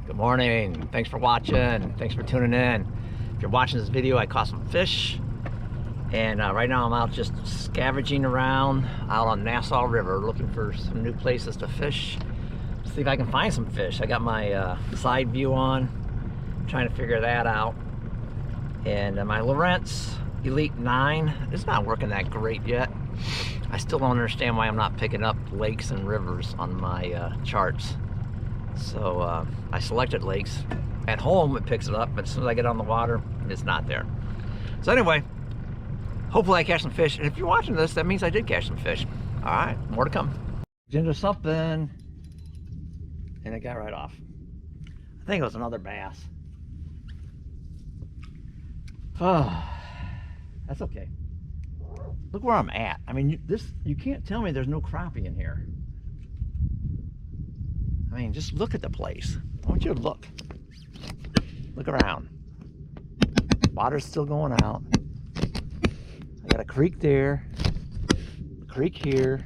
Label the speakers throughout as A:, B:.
A: Good morning. Thanks for watching. Thanks for tuning in. If you're watching this video, I caught some fish. And right now I'm out just scavenging around out on Nassau River looking for some new places to fish. See if I can find some fish. I got my side view on, trying to figure that out. And my Lowrance Elite 9 is not working that great yet. I still don't understand why I'm not picking up lakes and rivers on my charts. So I selected lakes. At home it picks it up, but as soon as I get on the water, it's not there. So anyway, hopefully I catch some fish. And if you're watching this, that means I did catch some fish. All right, more to come. Into something, and it got right off. I think it was another bass. Oh, that's okay. Look where I'm at. I mean, you can't tell me there's no crappie in here. I mean, just look at the place. I want you to look. Look around. Water's still going out. I got a creek there, a creek here,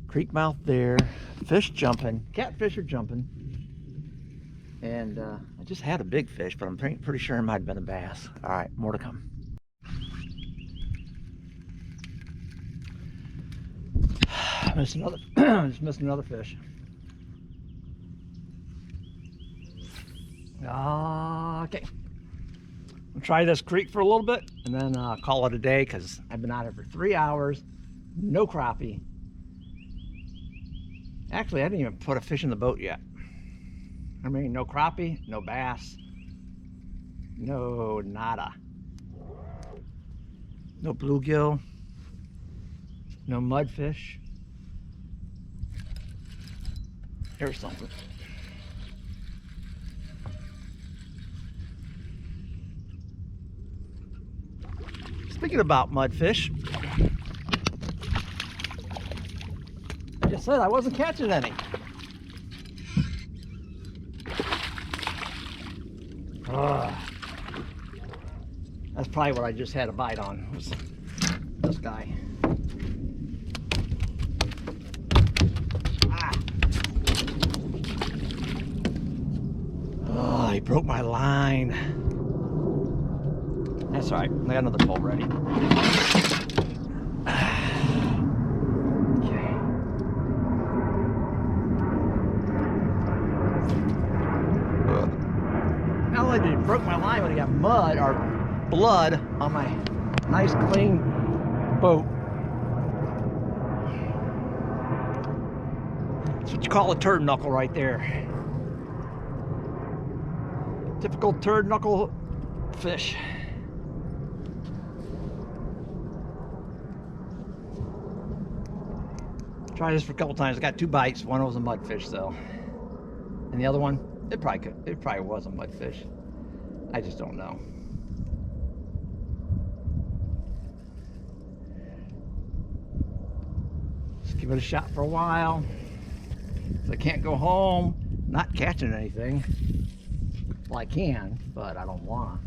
A: creek mouth there, fish jumping, catfish are jumping. And I just had a big fish, but I'm pretty sure it might have been a bass. All right, more to come. Just missed another fish. Okay. I'll try this creek for a little bit and then call it a day because I've been out here for 3 hours. No crappie. Actually, I didn't even put a fish in the boat yet. I mean, no crappie, no bass, no nada. No bluegill, no mudfish. Here's something. Speaking about mudfish, I just said I wasn't catching any. That's probably what I just had a bite on, was this guy. Oh, he broke my line. That's all right. I got another pole ready. Okay. Not only did he broke my line, but he got mud or blood on my nice clean boat. That's what you call a turd knuckle right there. Typical turd knuckle fish. Tried this for a couple times. I got 2 bites. One was a mudfish, though, and the other one, it probably was a mudfish. I just don't know. Just give it a shot for a while. So I can't go home not catching anything. Well, I can, but I don't want.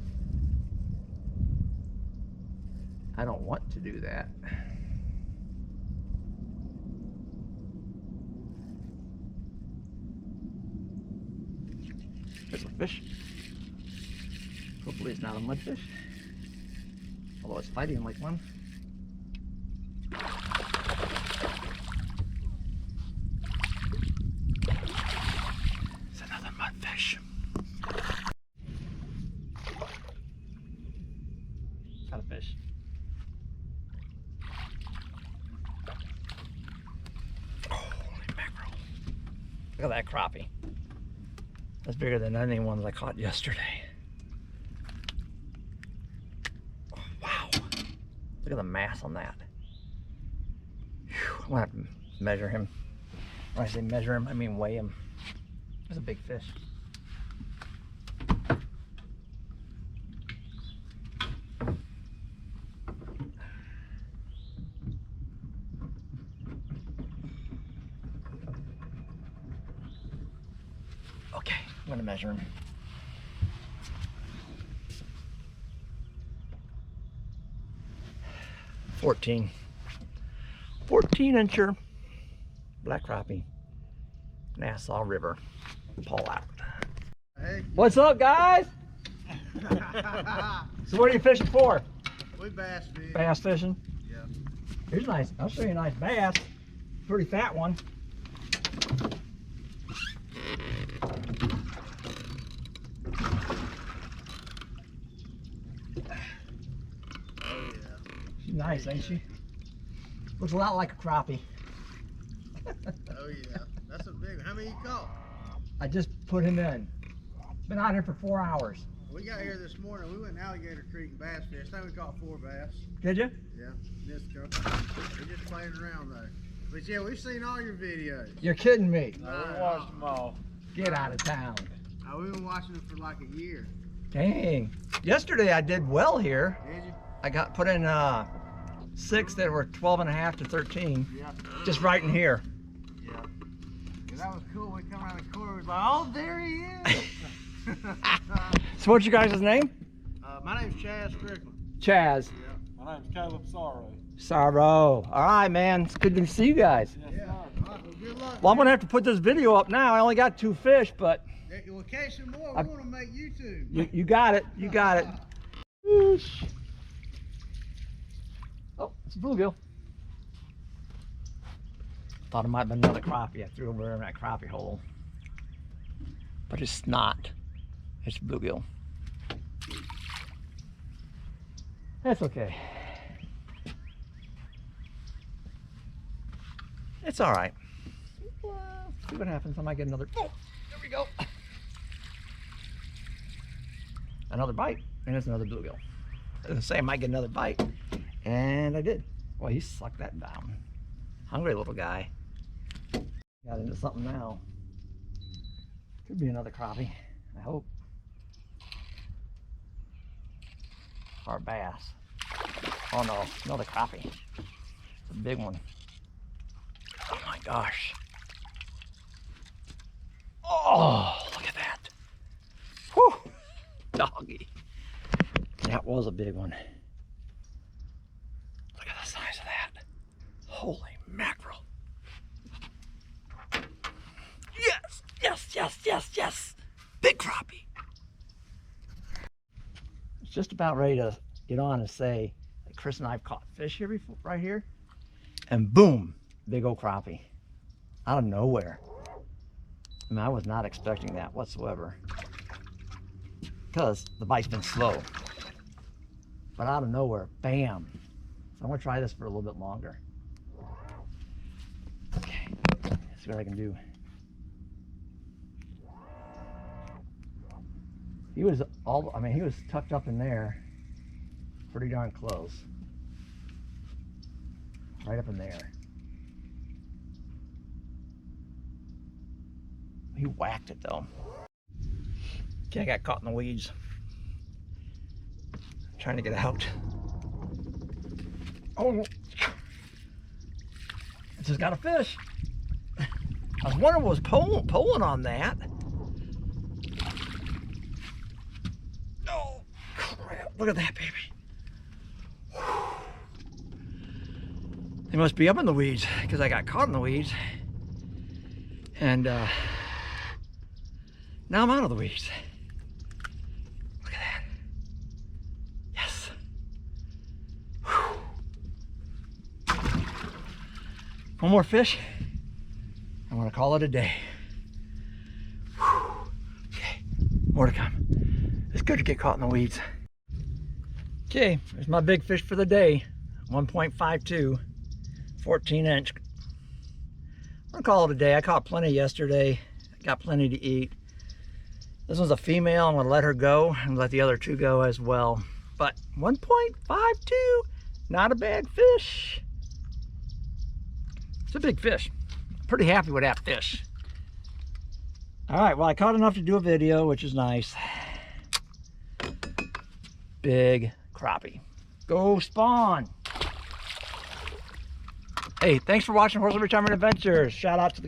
A: I don't want to do that. There's a fish. Hopefully it's not a mudfish, although it's fighting like one. It's another mudfish. Got a fish. Holy mackerel. Look at that crappie. That's bigger than any ones I caught yesterday. Oh, wow. Look at the mass on that. Whew, I'm gonna have to measure him. When I say measure him, I mean weigh him. That's a big fish. Okay, I'm gonna measure him. 14 incher black crappie. Nassau River. Pull out.
B: Hey.
A: What's up, guys? So what are you fishing for?
B: We bass fish.
A: Bass fishing?
B: Yeah.
A: Here's a nice, I'll show you a nice bass. Pretty fat one.
B: Oh yeah.
A: She's nice, ain't she? Looks a lot like a crappie.
B: Oh yeah. That's a big one. How many you caught?
A: I just put him in. Been out here for 4 hours.
B: We got here this morning. We went in Alligator Creek and bass fish. I think we caught 4 bass.
A: Did you?
B: Yeah. This go. We're just playing around though. But yeah, we've seen all your videos.
A: You're kidding me.
B: No, we watched them all.
A: Get out of town.
B: We've been watching them for like a year.
A: Dang. Yesterday I did well here.
B: Did you?
A: I got put in 6 that were 12.5 to 13.
B: Yeah.
A: Just right in here.
B: Yeah. Yeah, that was cool. We come around the corner, we was like, oh, there he is.
A: So what's your guys' name?
B: My name's Chaz Strickland.
A: Chaz.
B: Yeah. My name's Caleb Sorrow.
A: Sorrow. All right, man. It's good to see you guys.
B: Yeah. All right, well, good luck.
A: Well, I'm gonna have to put this video up now. I only got 2 fish, but
B: Well, catch some more. We're going to make YouTube.
A: you got it. You got it. Whoosh. Oh, it's a bluegill. Thought it might have been another crappie. I threw over in that crappie hole, but it's not. It's a bluegill. That's okay. It's all right. Well, see what happens. I might get another. Oh, there we go. Another bite, and it's another bluegill. I was gonna say I might get another bite, and I did. Well, he sucked that down. Hungry little guy. Got into something now. Could be another crappie, I hope. Or a bass. Oh no, another crappie. It's a big one. Oh my gosh. Oh, look at that. Whew. Doggy. That was a big one. Look at the size of that. Holy mackerel. Yes, yes, yes, yes, yes. Big crappie. It's just about ready to get on and say that Chris and I have caught fish here before, right here. And boom, big old crappie. Out of nowhere. I mean, I was not expecting that whatsoever, because the bite's been slow. But out of nowhere, bam. So I'm gonna try this for a little bit longer. Okay, let's see what I can do. He was he was tucked up in there, pretty darn close. Right up in there. He whacked it though. Okay, I got caught in the weeds. I'm trying to get out. Oh, I just got a fish. I was wondering what was pulling on that. Oh, crap. Look at that, baby. They must be up in the weeds because I got caught in the weeds. And now I'm out of the weeds. Look at that. Yes. Whew. One more fish. I'm gonna call it a day. Whew. Okay, more to come. It's good to get caught in the weeds. Okay, there's my big fish for the day. 1.52, 14-inch. I'm gonna call it a day. I caught plenty yesterday. Got plenty to eat. This one's a female. I'm gonna let her go and let the other 2 go as well. But 1.52, not a bad fish. It's a big fish. Pretty happy with that fish. All right, well, I caught enough to do a video, which is nice. Big crappie. Go spawn. Hey, thanks for watching Horse Retirement Adventures. Shout out to the